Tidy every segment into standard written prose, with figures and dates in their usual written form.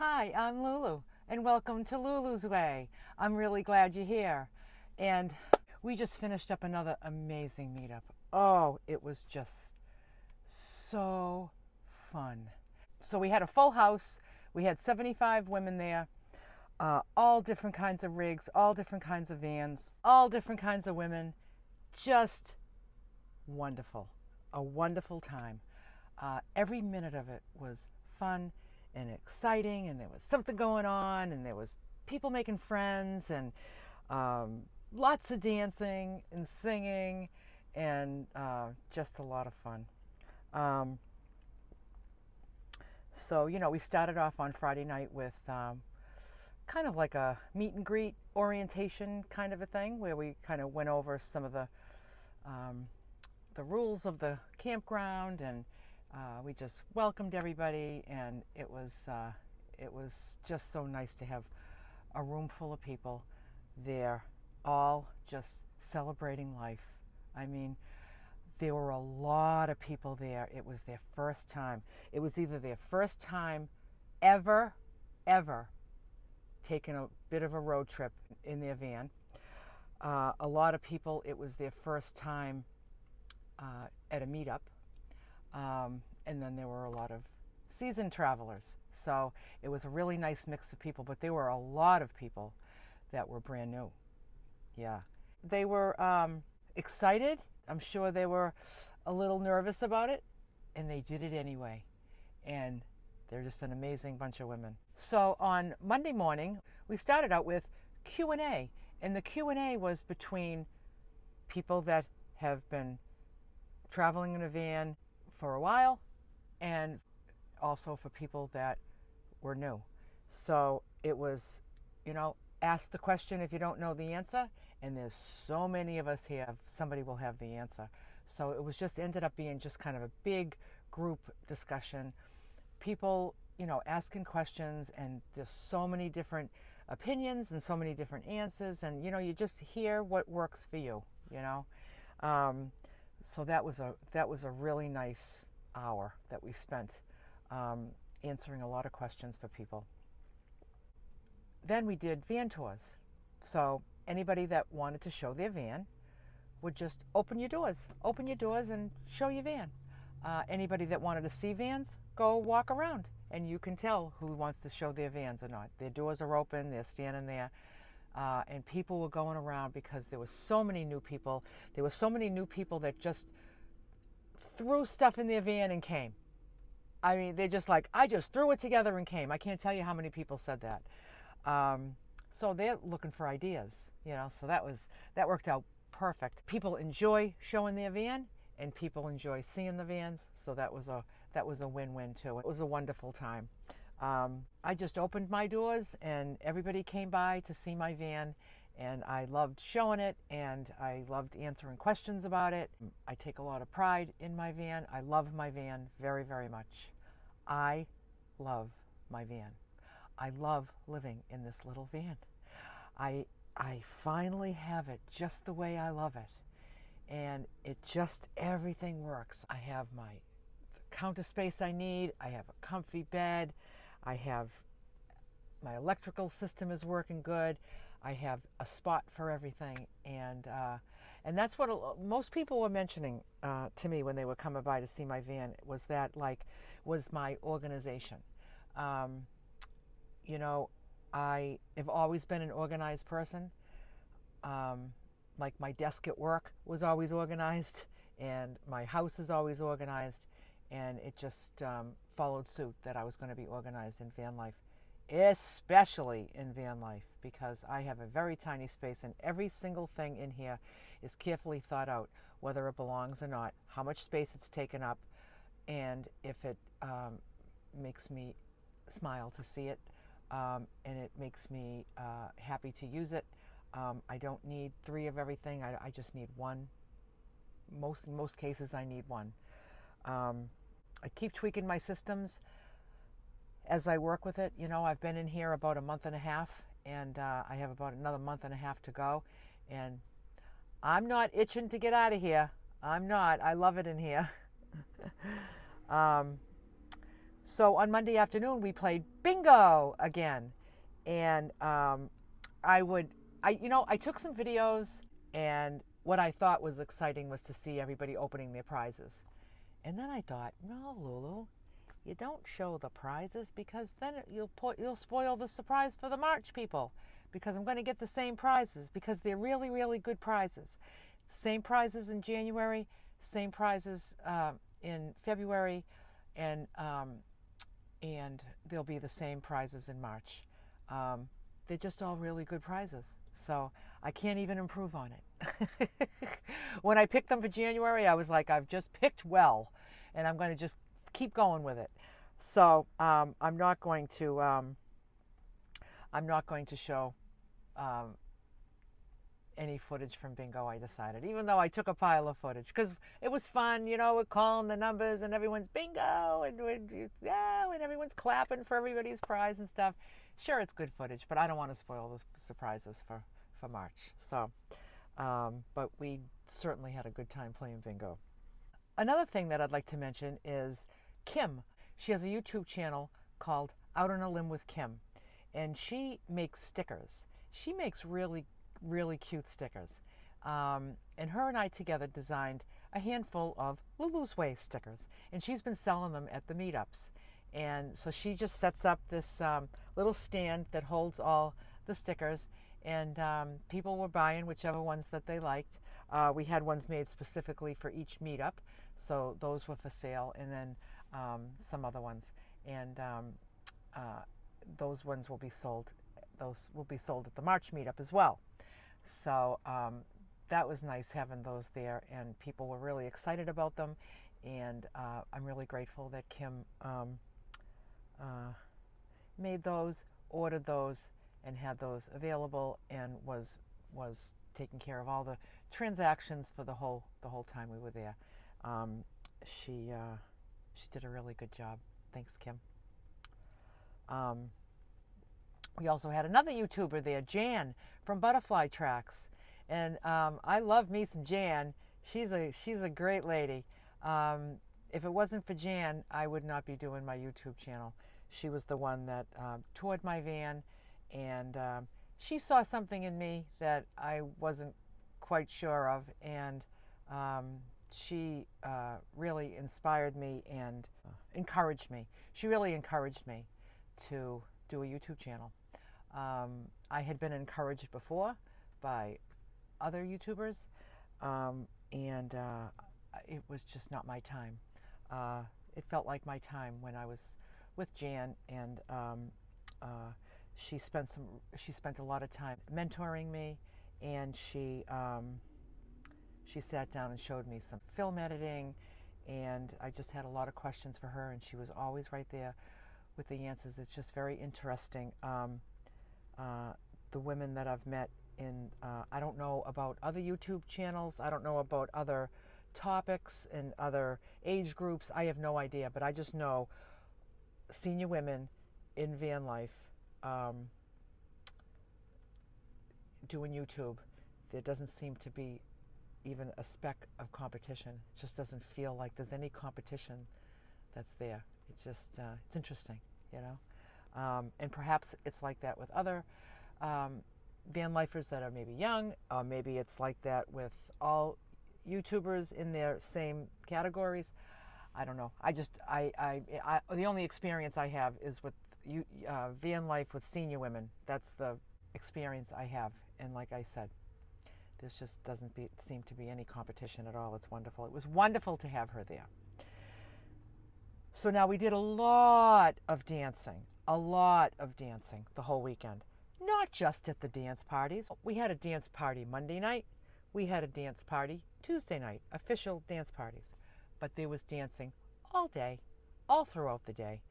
Hi, I'm Lulu, and welcome to Lulu's Way. I'm really glad you're here. And we just finished up another amazing meetup. Oh, it was just so fun. So we had a full house. We had 75 women there, all different kinds of rigs, all different kinds of vans, all different kinds of women. Just wonderful. A wonderful time. Every minute of it was fun and exciting, and there was something going on, and there was people making friends, and lots of dancing and singing, and just a lot of fun. Um, so, we started off on Friday night with kind of like a meet and greet orientation kind of a thing, where we kind of went over some of um, the rules of the campground, and we just welcomed everybody, and it was just so nice to have a room full of people there, all just celebrating life. I mean, there were a lot of people there. It was their first time. It was either their first time ever taking a bit of a road trip in their van. A lot of people, it was their first time at a meetup. And then there were a lot of seasoned travelers. So it was a really nice mix of people, but there were a lot of people that were brand new. Yeah. They were excited. I'm sure they were a little nervous about it, and they did it anyway. And they're just an amazing bunch of women. So on Monday morning, we started out with Q&A, and the Q&A was between people that have been traveling in a van for a while, and also for people that were new. So it was, ask the question if you don't know the answer, and there's so many of us here, somebody will have the answer. So it was just ended up being just kind of a big group discussion. People, asking questions, and there's so many different opinions and so many different answers, and you just hear what works for you. So that was a really nice hour that we spent answering a lot of questions for people. Then we did van tours. So anybody that wanted to show their van would just open your doors and show your van. Anybody that wanted to see vans, go walk around, and you can tell who wants to show their vans or not. Their doors are open, they're standing there. And people were going around because there were so many new people. There were so many new people that just threw stuff in their van and came. I mean, they're just like, I just threw it together and came. I can't tell you how many people said that. So they're looking for ideas, so that worked out perfect. People enjoy showing their van, and people enjoy seeing the vans. So that was a win-win too. It was a wonderful time. I just opened my doors, and everybody came by to see my van, and I loved showing it, and I loved answering questions about it. I take a lot of pride in my van. I love my van very, very much. I love my van. I love living in this little van. I finally have it just the way I love it, and everything works. I have my counter space I need. I have a comfy bed. I have my electrical system is working good. I have a spot for everything, and that's what most people were mentioning to me when they were coming by to see my van, was my organization. I have always been an organized person. Like my desk at work was always organized, and my house is always organized, and it just followed suit that I was going to be organized in van life, especially in van life, because I have a very tiny space, and every single thing in here is carefully thought out, whether it belongs or not, how much space it's taken up, and if it makes me smile to see it, and it makes me happy to use it. I don't need 3 of everything. I just need 1. In most cases, I need 1. I keep tweaking my systems as I work with it. I've been in here about a month and a half, and I have about another month and a half to go, and I'm not itching to get out of here. I'm not. I love it in here. So on Monday afternoon, we played bingo again. And I took some videos, and what I thought was exciting was to see everybody opening their prizes. And then I thought, no, Lulu, you don't show the prizes because then you'll spoil the surprise for the March people, because I'm going to get the same prizes because they're really, really good prizes. Same prizes in January, same prizes in February, and there'll be the same prizes in March. They're just all really good prizes. So I can't even improve on it. When I picked them for January, I was like, I've just picked well, and I'm going to just keep going with it. So I'm not going to show any footage from bingo, I decided, even though I took a pile of footage because it was fun, we're calling the numbers and everyone's bingo and everyone's clapping for everybody's prize and stuff. Sure, it's good footage, but I don't want to spoil the surprises for March. So, but we certainly had a good time playing bingo. Another thing that I'd like to mention is Kim. She has a YouTube channel called Out on a Limb with Kim, and she makes stickers. She makes really, really cute stickers. And her and I together designed a handful of Lulu's stickers, and she's been selling them at the meetups. And so she just sets up this little stand that holds all the stickers, and people were buying whichever ones that they liked. We had ones made specifically for each meetup, so those were for sale, and then some other ones. And those ones will be sold. Those will be sold at the March meetup as well. So that was nice having those there, and people were really excited about them. And I'm really grateful that Kim made those, ordered those, and had those available, and was taking care of all the transactions for the whole time we were there. She did a really good job. Thanks, Kim. We also had another YouTuber there, Jan from Butterfly Tracks, and I love me some Jan. She's a great lady. If it wasn't for Jan, I would not be doing my YouTube channel. She was the one that toured my van, and she saw something in me that I wasn't quite sure of, and she really inspired me and encouraged me. She really encouraged me to do a YouTube channel. I had been encouraged before by other YouTubers, and it was just not my time. It felt like my time when I was with Jan, and she spent a lot of time mentoring me, and she sat down and showed me some film editing, and I just had a lot of questions for her, and she was always right there with the answers. It's just very interesting. The women that I've met I don't know about other YouTube channels. I don't know about other topics and other age groups. I have no idea, but I just know senior women in van life doing YouTube. There doesn't seem to be even a speck of competition. It just doesn't feel like there's any competition that's there. It's just, it's interesting, and perhaps it's like that with other van lifers that are maybe young, or maybe it's like that with all YouTubers in their same categories. I don't know. The only experience I have is with van life with senior women. That's the experience I have. And like I said, this just doesn't seem to be any competition at all. It's wonderful. It was wonderful to have her there. So now we did a lot of dancing the whole weekend. Not just at the dance parties. We had a dance party Monday night. We had a dance party Tuesday night, official dance parties. But there was dancing all day, all throughout the day.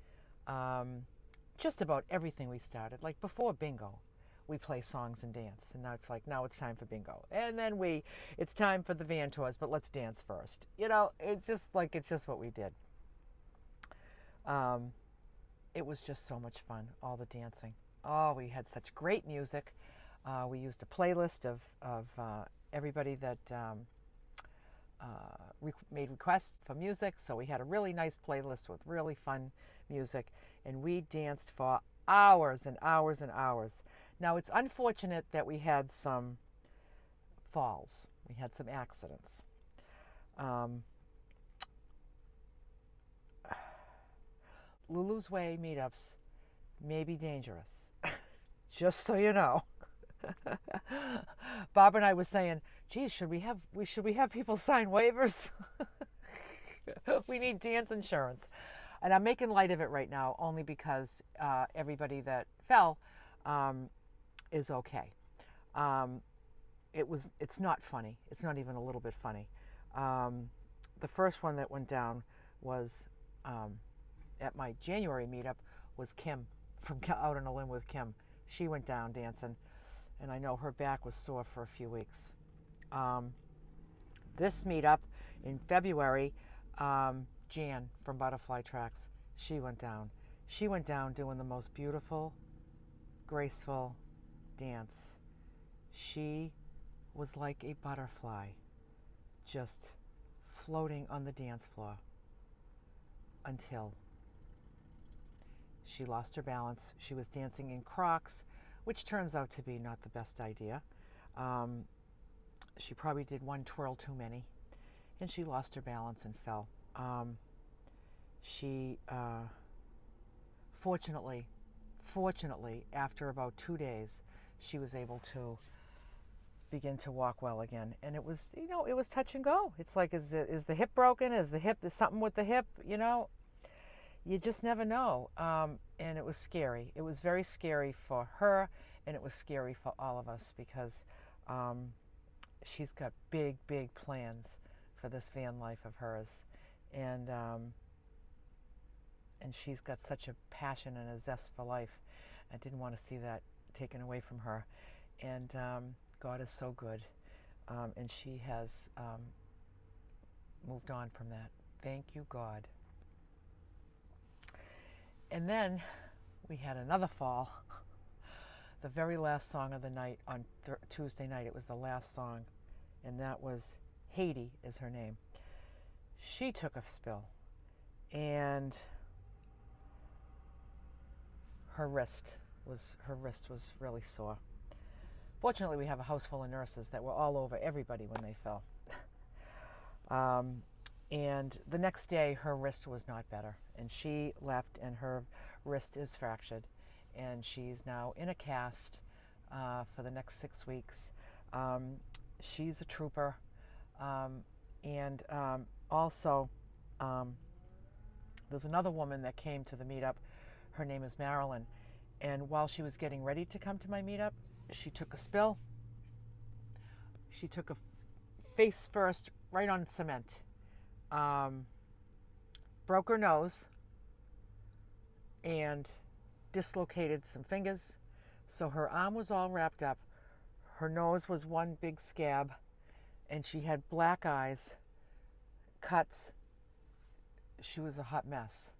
Just about everything we started. Like before bingo, we play songs and dance. And now it's time for bingo. And then it's time for the van tours, but let's dance first. It's just what we did. It was just so much fun, all the dancing. Oh, we had such great music. We used a playlist of everybody that made requests for music. So we had a really nice playlist with really fun music, and we danced for hours and hours and hours. Now, it's unfortunate that we had some falls. We had some accidents. Lulu's Way meetups may be dangerous, just so you know. Bob and I were saying, geez, should we have people sign waivers? We need dance insurance. And I'm making light of it right now only because everybody that fell is okay. It's not funny. It's not even a little bit funny. The first one that went down was at my January meetup was Kim from Out on a Limb with Kim. She went down dancing, and I know her back was sore for a few weeks. This meetup in February, Jan from Butterfly Tracks, she went down. She went down doing the most beautiful, graceful dance. She was like a butterfly, just floating on the dance floor until she lost her balance. She was dancing in Crocs, which turns out to be not the best idea. She probably did one twirl too many, and she lost her balance and fell. She, fortunately, after about 2 days, she was able to begin to walk well again. And it was, it was touch and go. It's like, is the hip broken? Is something with the hip? You just never know. And it was scary. It was very scary for her, and it was scary for all of us because she's got big, big plans for this van life of hers. And she's got such a passion and a zest for life. I didn't want to see that taken away from her. And God is so good. And she has moved on from that. Thank you, God. And then we had another fall. The very last song of the night on Tuesday night, it was the last song, and that was Haiti is her name. She took a spill, and her wrist was really sore. Fortunately, we have a house full of nurses that were all over everybody when they fell. And the next day, her wrist was not better, and she left, and her wrist is fractured, and she's now in a cast for the next 6 weeks. She's a trooper, and also there's another woman that came to the meetup. Her name is Marilyn, and while she was getting ready to come to my meetup, she took a spill. She took a face first right on cement. Broke her nose and dislocated some fingers. So her arm was all wrapped up. Her nose was one big scab, and she had black eyes, cuts. She was a hot mess,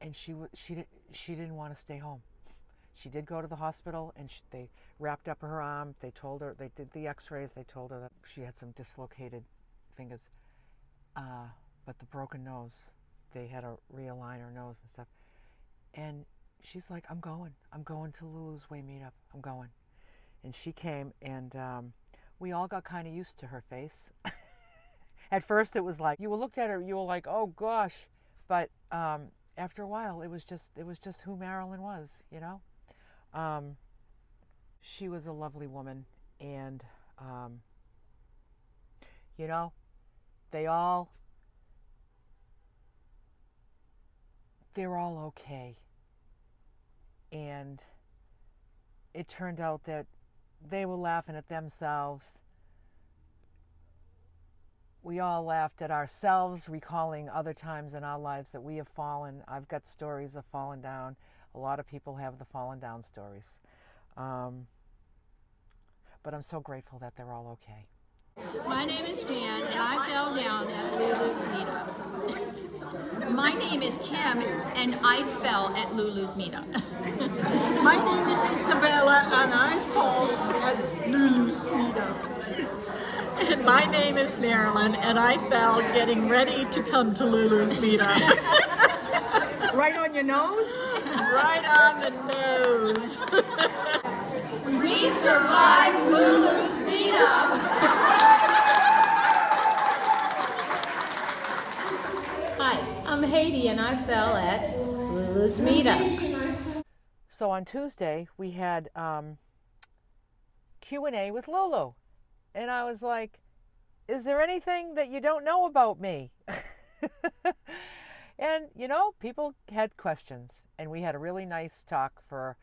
and she didn't want to stay home. She did go to the hospital, and they wrapped up her arm. They told her, they did the x-rays, they told her that she had some dislocated fingers. But the broken nose, they had to realign her nose and stuff. And she's like, I'm going to Lulu's Way meetup, I'm going. And she came, and we all got kind of used to her face. At first it was like, you looked at her, you were like, oh gosh. But after a while, it was just who Marilyn was, She was a lovely woman, and they're all okay. And it turned out that they were laughing at themselves. We all laughed at ourselves, recalling other times in our lives that we have fallen. I've got stories of falling down. A lot of people have the fallen down stories. But I'm so grateful that they're all okay. My name is Jan, and I fell down at Lulu's Meetup. My name is Kim, and I fell at Lulu's Meetup. My name is Isabella, and I fall at Lulu's Meetup. And my name is Marilyn, and I fell getting ready to come to Lulu's Meetup. Right on your nose? Right on the nose. We survived Lulu's Meetup. Hi, I'm Haiti and I fell at Lulu's Meetup. So on Tuesday, we had Q&A with Lulu. And I was like, is there anything that you don't know about me? And, you know, people had questions. And we had a really nice talk for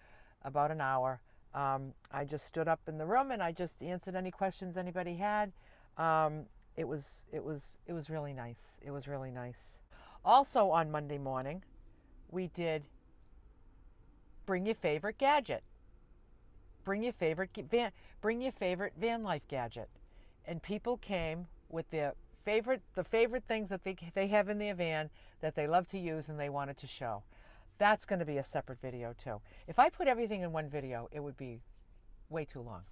about an hour. I just stood up in the room and I just answered any questions anybody had. It was really nice. It was really nice. Also on Monday morning, we did bring your favorite gadget. Bring your favorite van life gadget. And people came with the favorite things that they have in their van that they love to use and they wanted to show. That's going to be a separate video too. If I put everything in one video, it would be way too long.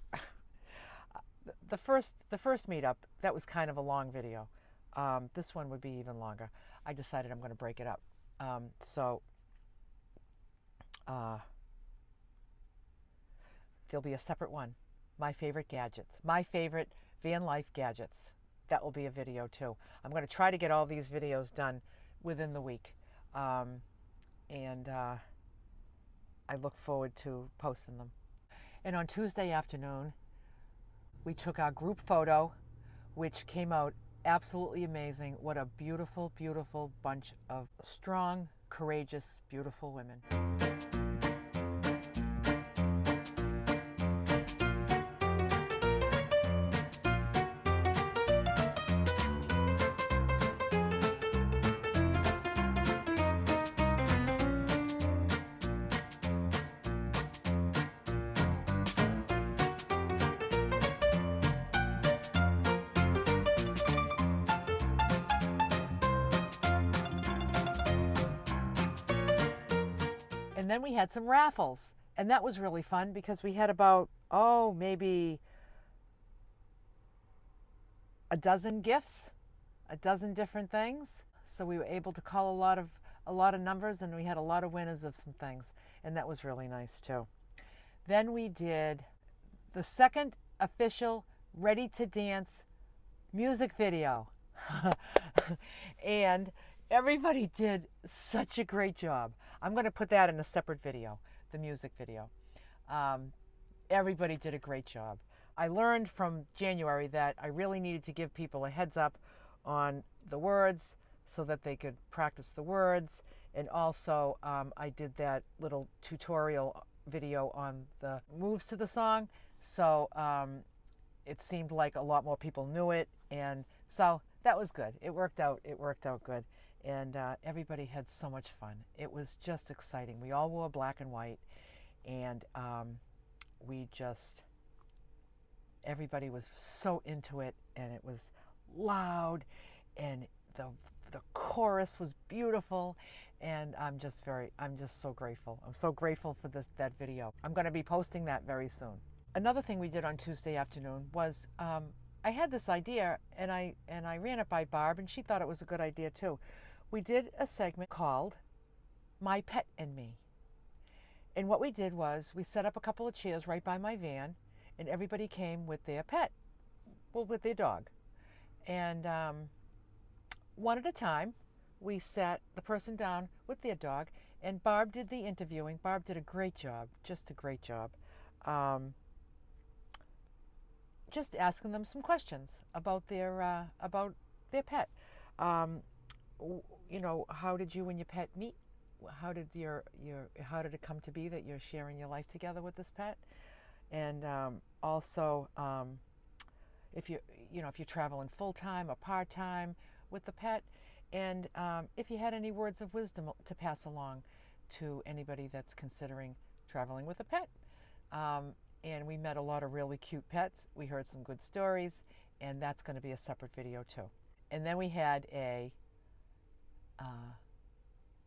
The first meetup, that was kind of a long video. This one would be even longer. I decided I'm going to break it up. There'll be a separate one. My favorite gadgets. My favorite van life gadgets. That will be a video too. I'm going to try to get all these videos done within the week. And I look forward to posting them. And on Tuesday afternoon, we took our group photo, which came out absolutely amazing. What a beautiful, beautiful bunch of strong, courageous, beautiful women. And then we had some raffles, and that was really fun because we had about, maybe a dozen gifts, a dozen different things. So we were able to call a lot of numbers, and we had a lot of winners of some things, and that was really nice too. Then we did the second official Ready to Dance music video. And everybody did such a great job. I'm going to put that in a separate video, the music video. Everybody did a great job. I learned from January that I really needed to give people a heads up on the words so that they could practice the words. And also I did that little tutorial video on the moves to the song. So it seemed like a lot more people knew it. And so that was good. It worked out good. And everybody had so much fun. It was just exciting. We all wore black and white, and everybody was so into it, and it was loud, and the chorus was beautiful, and I'm just so grateful. I'm so grateful for that video. I'm going to be posting that very soon. Another thing we did on Tuesday afternoon was I had this idea, and I ran it by Barb, and she thought it was a good idea too. We did a segment called My Pet and Me. And what we did was we set up a couple of chairs right by my van, and everybody came with their pet, with their dog. And one at a time, we sat the person down with their dog, and Barb did the interviewing. Barb did a great job, just a great job. Just asking them some questions about their pet. You know, how did you and your pet meet? How did it come to be that you're sharing your life together with this pet? And also, if you're traveling full time or part time with the pet, and if you had any words of wisdom to pass along to anybody that's considering traveling with a pet. And we met a lot of really cute pets. We heard some good stories, and that's going to be a separate video too. And then we had a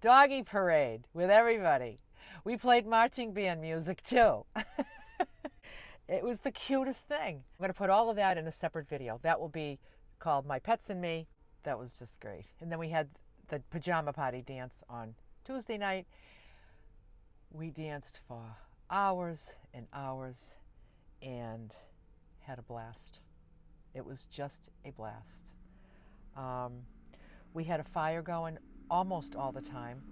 doggy parade with everybody. We played marching band music too. It was the cutest thing. I'm going to put all of that in a separate video. That will be called My Pets and Me. That was just great. And then we had the pajama party dance on Tuesday night, We danced for hours and hours and had a blast. It was just a blast. We had a fire going almost all the time.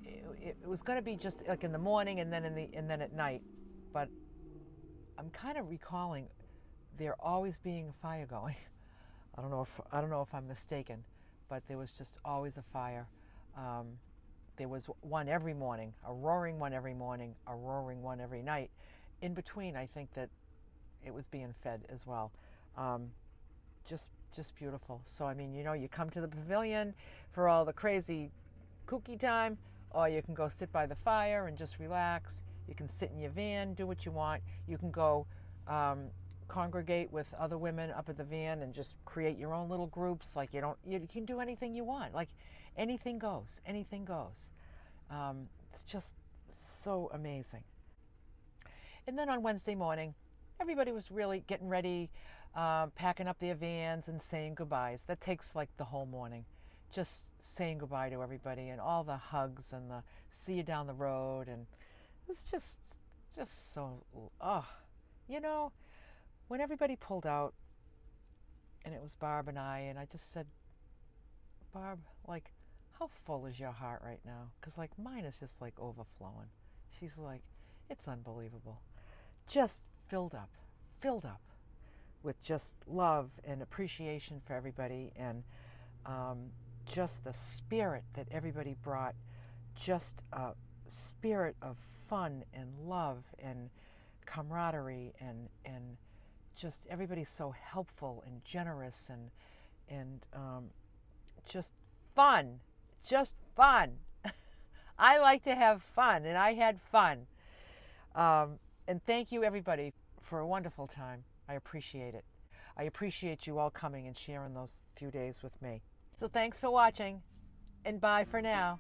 It was going to be just like in the morning and then at night, but I'm kind of recalling there always being a fire going. I don't know if I'm mistaken, but there was just always a fire. There was one every morning, a roaring one every morning, a roaring one every night. In between, I think that it was being fed as well. Just beautiful. So I mean, you come to the pavilion for all the crazy kooky time, or you can go sit by the fire and just relax. You can sit in your van, do what you want. You can go congregate with other women up at the van and just create your own little groups. Like you can do anything you want. Like anything goes, anything goes. It's just so amazing. And then on Wednesday morning, everybody was really getting ready, packing up their vans and saying goodbyes. That takes like the whole morning. Just saying goodbye to everybody and all the hugs and the see you down the road. And it's just so, when everybody pulled out and it was Barb and I just said, Barb, like, how full is your heart right now? Because like mine is just like overflowing. She's like, it's unbelievable. Just filled up with just love and appreciation for everybody, and just the spirit that everybody brought, just a spirit of fun and love and camaraderie, and just everybody's so helpful and generous and just fun. I like to have fun, and I had fun. And thank you, everybody, for a wonderful time. I appreciate it. I appreciate you all coming and sharing those few days with me. So thanks for watching, and bye for now.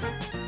Bye.